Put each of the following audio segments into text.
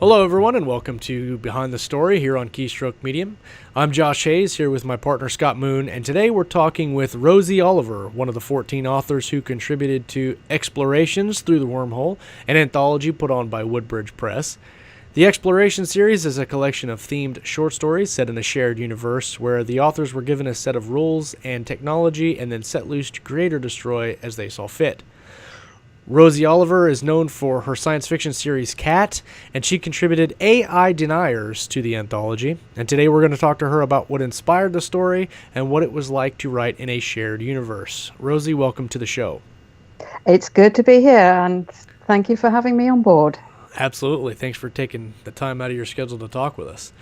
Hello, everyone, and welcome to Behind the Story here on Keystroke Medium. I'm Josh Hayes here with my partner Scott Moon, and today we're talking with Rosie Oliver, one of the 14 authors who contributed to Explorations Through the Wormhole, an anthology put on by Woodbridge Press. The Exploration series is a collection of themed short stories set in a shared universe where the authors were given a set of rules and technology and then set loose to create or destroy as they saw fit. Rosie Oliver is known for her science fiction series Cat, and she contributed AI Deniers to the anthology. And today we're going to talk to her about what inspired the story and what it was like to write in a shared universe. Rosie, welcome to the show. It's good to be here, and thank you for having me on board. Absolutely. Thanks for taking the time out of your schedule to talk with us.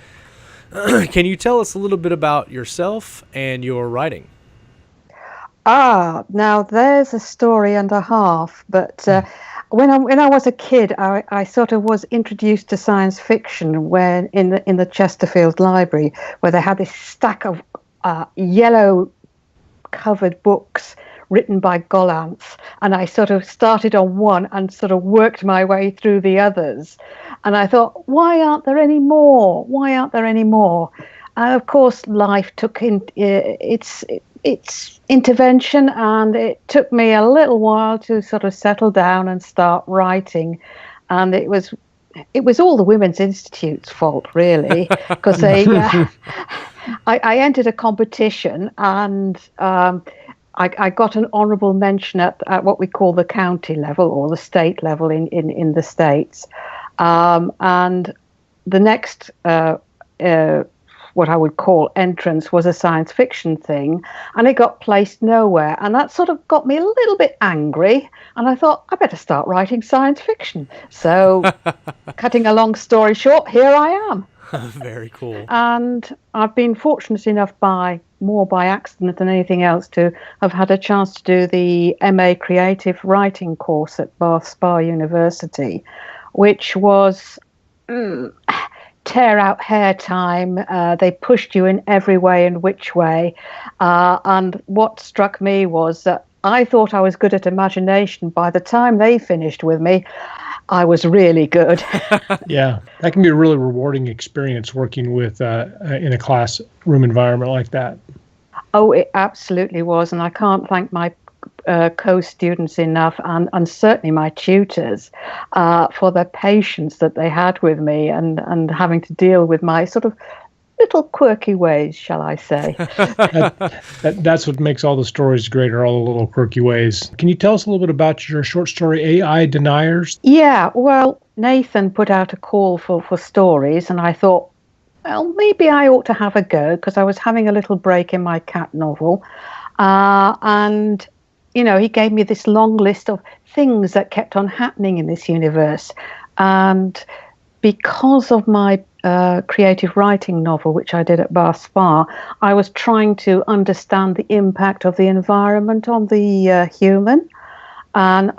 Can you tell us a little bit about yourself and your writing? Now there's a story and a half, but when I was a kid, I sort of was introduced to science fiction when in the Chesterfield Library, where they had this stack of yellow covered books written by Gollancz, and I sort of started on one and sort of worked my way through the others, and I thought, why aren't there any more? Why aren't there any more? And of course, life took its intervention, and it took me a little while to sort of settle down and start writing. And it was all the Women's Institute's fault, really, because I entered a competition, and I got an honourable mention at what we call the county level or the state level in the States. And the next what I would call entrance was a science fiction thing, and it got placed nowhere, and that sort of got me a little bit angry, and I thought I better start writing science fiction. So cutting a long story short, here I am. Very cool. And I've been fortunate enough, more by accident than anything else, to have had a chance to do the MA Creative Writing course at Bath Spa University, which was tear out hair time. They pushed you in every way and which way. And what struck me was that I thought I was good at imagination. By the time they finished with me, I was really good. Yeah, that can be a really rewarding experience working with in a classroom environment like that. Oh, it absolutely was. And I can't thank my co-students enough, and certainly my tutors, for the patience that they had with me and having to deal with my sort of little quirky ways, shall I say. That's what makes all the stories great, are all the little quirky ways. Can you tell us a little bit about your short story, AI Deniers? Yeah, well, Nathan put out a call for stories, and I thought, well, maybe I ought to have a go, because I was having a little break in my cat novel. And he gave me this long list of things that kept on happening in this universe. And because of my creative writing novel, which I did at Bath Spa, I was trying to understand the impact of the environment on the human. And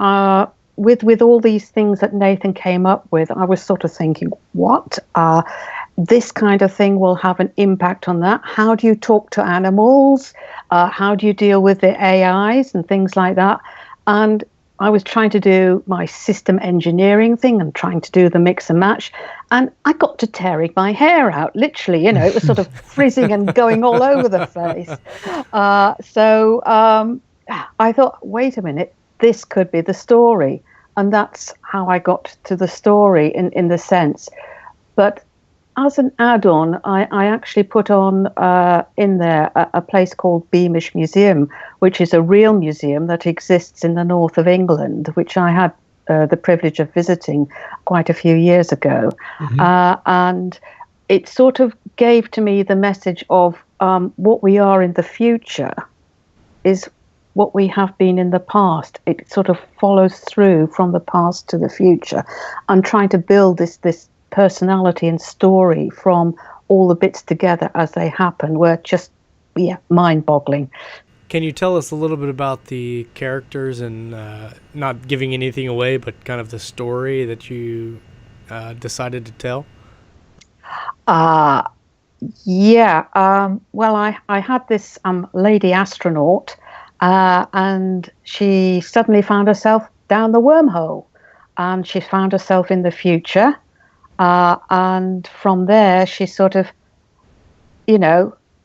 with all these things that Nathan came up with, I was sort of thinking, what? This kind of thing will have an impact on that. How do you talk to animals? How do you deal with the AIs and things like that? And I was trying to do my system engineering thing and trying to do the mix and match. And I got to tearing my hair out, literally. It was sort of frizzing and going all over the face. So I thought, wait a minute, this could be the story. And that's how I got to the story in the sense. But as an add-on, I actually put on in there a place called Beamish Museum, which is a real museum that exists in the north of England, which I had the privilege of visiting quite a few years ago. Mm-hmm. And it sort of gave to me the message of what we are in the future is what we have been in the past. It sort of follows through from the past to the future. I'm trying to build this personality and story from all the bits together as they happen were just mind-boggling. Can you tell us a little bit about the characters and not giving anything away, but kind of the story that you decided to tell? Well, I had this lady astronaut, and she suddenly found herself down the wormhole, and she found herself in the future. And from there, she sort of,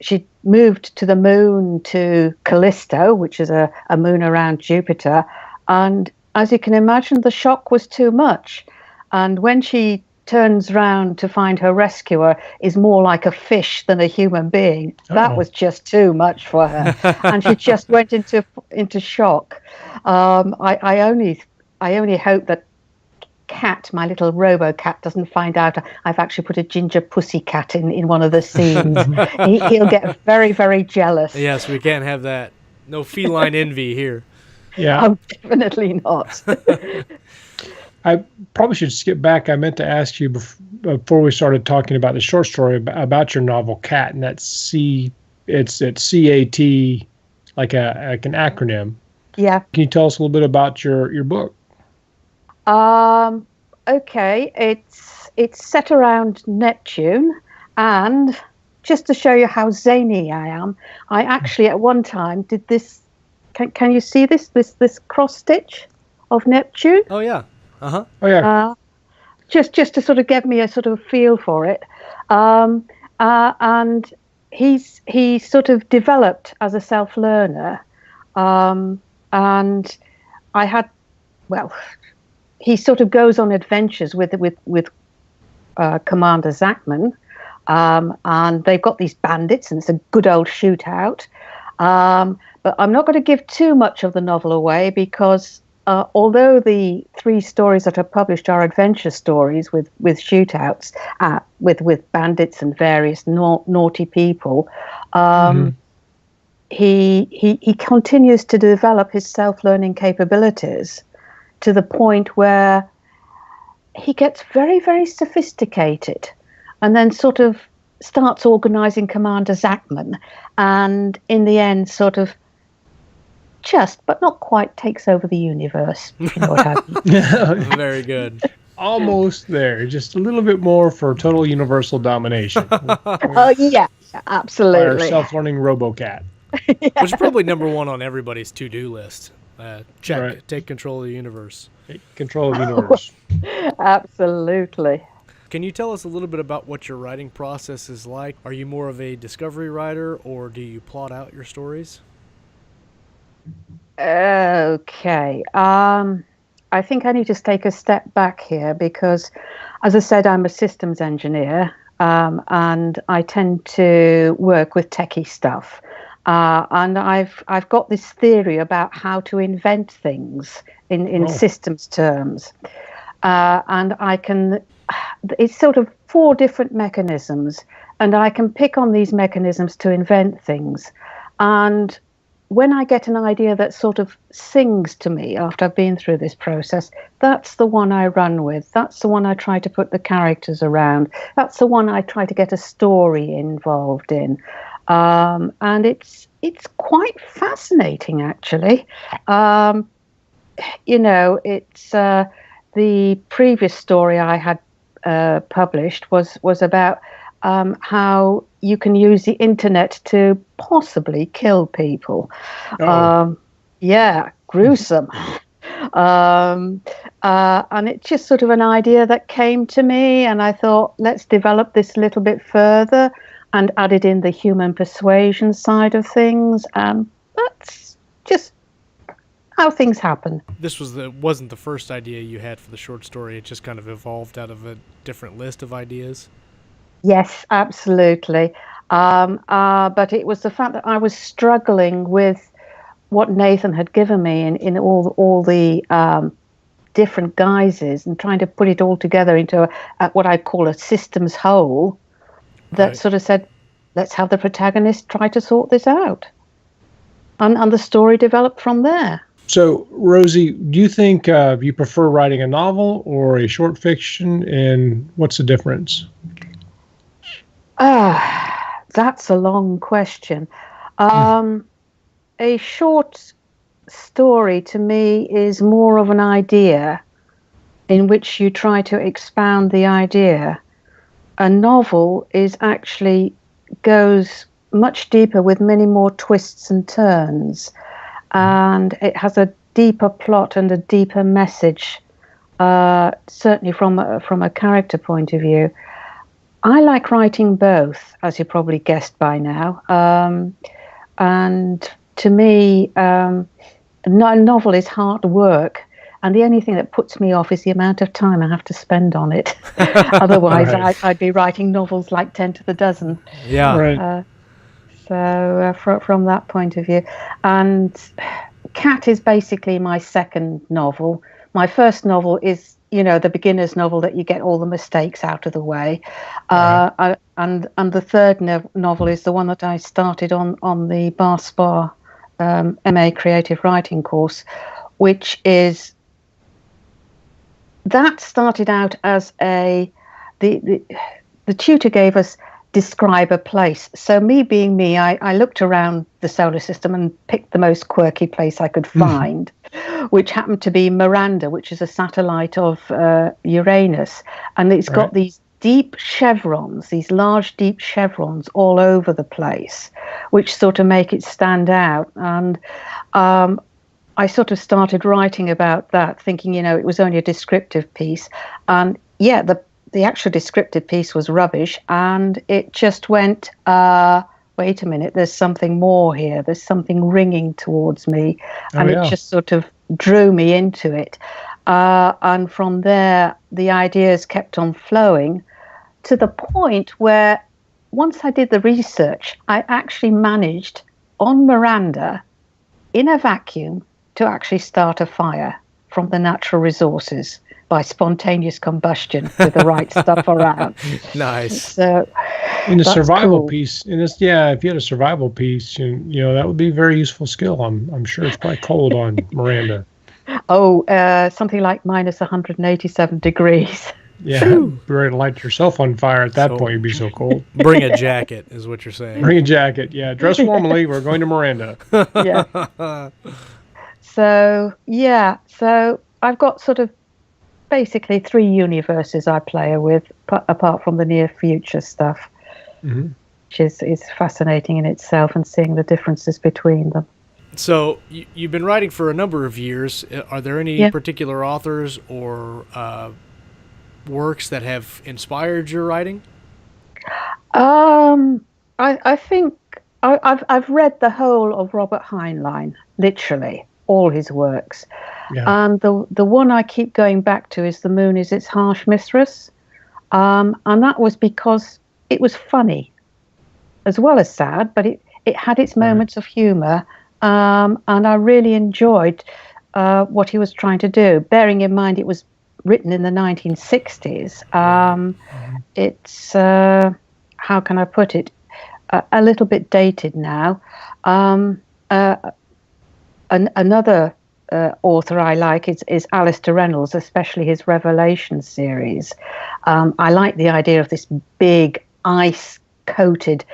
she moved to the moon, to Callisto, which is a moon around Jupiter. And as you can imagine, the shock was too much. And when she turns round to find her rescuer is more like a fish than a human being, that was just too much for her. And she just went into shock. I only hope that Cat, my little robo cat, doesn't find out I've actually put a ginger pussy cat in one of the scenes. He'll get very, very jealous. Yes, we can't have that. No feline envy here. Yeah. Oh, definitely not. I probably should skip back. I meant to ask you before we started talking about the short story about your novel Cat, and that's it's CAT, like an acronym. Yeah. Can you tell us a little bit about your book? Okay, it's set around Neptune, and just to show you how zany I am, I actually at one time did this. Can you see this cross stitch of Neptune? Oh yeah. Uh-huh. Oh yeah. Just to sort of give me a sort of feel for it, and he sort of developed as a self-learner, and I had, well, he sort of goes on adventures with Commander Zachman, and they've got these bandits, and it's a good old shootout. But I'm not going to give too much of the novel away because although the 3 stories that are published are adventure stories with shootouts, with bandits and various naughty people, he continues to develop his self-learning capabilities to the point where he gets very, very sophisticated and then sort of starts organizing Commander Zachman, and in the end sort of just, but not quite, takes over the universe. You know what I mean? Very good. Almost there. Just a little bit more for total universal domination. Oh, yeah, absolutely. Our self-learning RoboCat. Which is probably number 1 on everybody's to-do list. Check. Right. Take control of the universe. Take control of the universe. Absolutely. Can you tell us a little bit about what your writing process is like? Are you more of a discovery writer, or do you plot out your stories? Okay. I think I need to take a step back here because, as I said, I'm a systems engineer, and I tend to work with techie stuff. And I've got this theory about how to invent things in systems terms, and it's sort of 4 different mechanisms, and I can pick on these mechanisms to invent things. And when I get an idea that sort of sings to me after I've been through this process, that's the one I run with. That's the one I try to put the characters around. That's the one I try to get a story involved in. And it's quite fascinating, actually. It's the previous story I had published was about how you can use the internet to possibly kill people. Yeah, gruesome. And it's just sort of an idea that came to me, and I thought, let's develop this a little bit further and added in the human persuasion side of things. That's just how things happen. This wasn't the first idea you had for the short story. It just kind of evolved out of a different list of ideas. Yes, absolutely. But it was the fact that I was struggling with what Nathan had given me in all the different guises, and trying to put it all together into what I call a systems whole that sort of said, let's have the protagonist try to sort this out. And the story developed from there. So, Rosie, do you think you prefer writing a novel or a short fiction, and what's the difference? That's a long question. A short story to me is more of an idea in which you try to expound the idea. A novel goes much deeper with many more twists and turns, and it has a deeper plot and a deeper message certainly from a character point of view. I like writing both, as you probably guessed by now. And to me, a novel is hard work. And the only thing that puts me off is the amount of time I have to spend on it. Otherwise, Right. I'd be writing novels like 10 to the dozen. Yeah. Right. So from that point of view. And Cat is basically my second novel. My first novel is, the beginner's novel that you get all the mistakes out of the way. And the third novel is the one that I started on the Bar Spa MA Creative Writing course, which is, that started out as the tutor gave us describe a place. So me being me, I looked around the solar system and picked the most quirky place I could find, which happened to be Miranda, which is a satellite of Uranus. And it's got these deep chevrons, these large deep chevrons all over the place, which sort of make it stand out. And I sort of started writing about that, thinking, it was only a descriptive piece. And yeah, the actual descriptive piece was rubbish, and it just went, wait a minute, there's something more here. There's something ringing towards me. And it just sort of drew me into it. And from there, the ideas kept on flowing to the point where once I did the research, I actually managed on Miranda in a vacuum to actually start a fire from the natural resources by spontaneous combustion with the right stuff around. Nice. So in a survival piece, if you had a survival piece, that would be a very useful skill. I'm sure it's quite cold on Miranda. Oh, something like minus 187 degrees. Yeah, you'd be ready to light yourself on fire at that point. You'd be so cold. Bring a jacket, is what you're saying. Bring a jacket. Yeah, dress warmly. We're going to Miranda. Yeah. So I've got sort of basically 3 universes I play with, apart from the near future stuff, which is fascinating in itself, and seeing the differences between them. So you've been writing for a number of years. Are there any particular authors or works that have inspired your writing? I think I've read the whole of Robert Heinlein, literally all his works. Yeah. And the one I keep going back to is The Moon is Its Harsh Mistress. And that was because it was funny as well as sad, but it had its moments of humor. And I really enjoyed what he was trying to do, bearing in mind it was written in the 1960s. It's, how can I put it, a little bit dated now. Another author I like is Alistair Reynolds, especially his Revelation series. I like the idea of this big ice-coated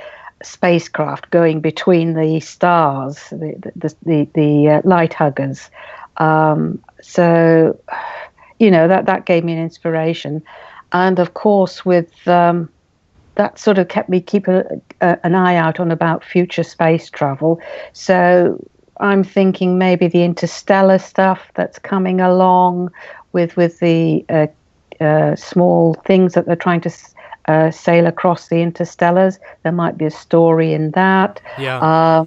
spacecraft going between the stars, the light huggers. So, that gave me an inspiration. And of course, with that sort of kept me keeping an eye out on about future space travel. So I'm thinking maybe the interstellar stuff that's coming along with the small things that they're trying to sail across the interstellars. There might be a story in that. Yeah.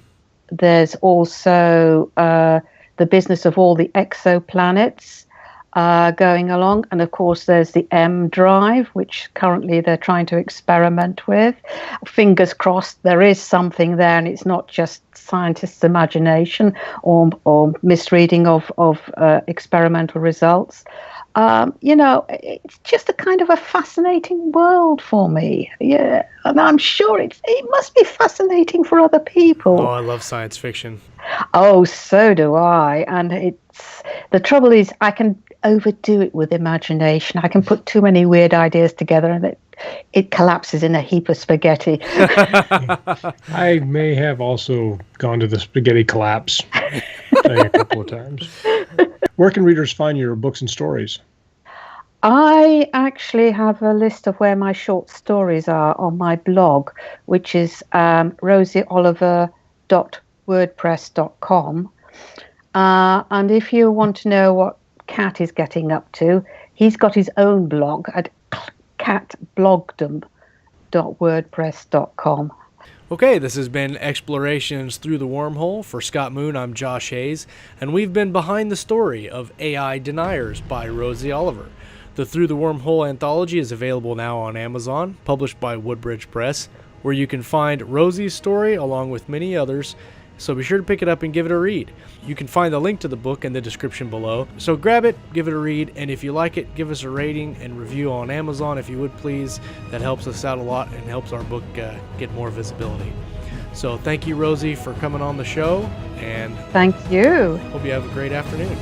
There's also the business of all the exoplanets going along. And of course, there's the M drive, which currently they're trying to experiment with. Fingers crossed there is something there, and it's not just scientists' imagination or misreading of experimental results. It's just a kind of a fascinating world for me. Yeah, and I'm sure it must be fascinating for other people. Oh, I love science fiction. Oh, so do I. And the trouble is, I can overdo it with imagination. I can put too many weird ideas together, and it collapses in a heap of spaghetti. I may have also gone to the spaghetti collapse a couple of times. Where can readers find your books and stories? I actually have a list of where my short stories are on my blog, which is rosieoliver.wordpress.com. And if you want to know what Cat is getting up to, he's got his own blog at catblogdom.wordpress.com. Okay, this has been Explorations Through the Wormhole. For Scott Moon, I'm Josh Hayes, and we've been behind the story of AI Deniers by Rosie Oliver. The Through the Wormhole anthology is available now on Amazon, published by Woodbridge Press, where you can find Rosie's story along with many others, so be sure to pick it up and give it a read. You can find the link to the book in the description below, so grab it, give it a read, and if you like it, give us a rating and review on Amazon if you would please. That helps us out a lot and helps our book get more visibility. So thank you, Rosie, for coming on the show, and thank you. Hope you have a great afternoon.